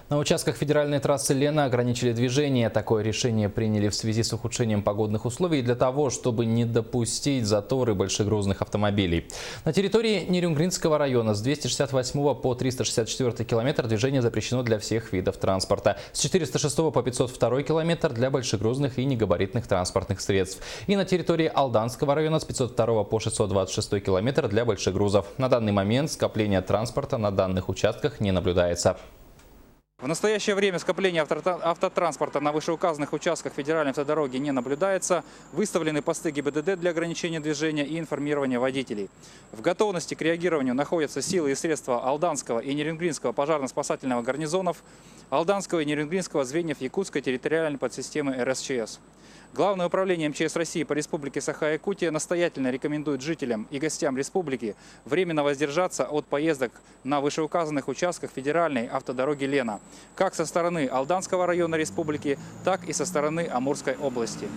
На участках федеральной трассы Лена ограничили движение. Такое решение приняли в связи с ухудшением погодных условий для того, чтобы не допустить заторы большегрузных автомобилей. На территории Нерюнгринского района с 268 по 364 километр движение запрещено для всех видов транспорта. С 406 по 502 километр для большегрузных и негабаритных транспортных средств. И на территории Алданского района с 502 по 626 километр для большегрузов. На данный момент скопление транспорта на данных участках не наблюдается. В настоящее время скопление автотранспорта на вышеуказанных участках федеральной автодороги не наблюдается. Выставлены посты ГИБДД для ограничения движения и информирования водителей. В готовности к реагированию находятся силы и средства Алданского и Нерюнгринского пожарно-спасательного гарнизонов, Алданского и Нерюнгринского звеньев Якутской территориальной подсистемы РСЧС. Главное управление МЧС России по Республике Саха-Якутия настоятельно рекомендует жителям и гостям республики временно воздержаться от поездок на вышеуказанных участках федеральной автодороги Лена, как со стороны Алданского района республики, так и со стороны Амурской области.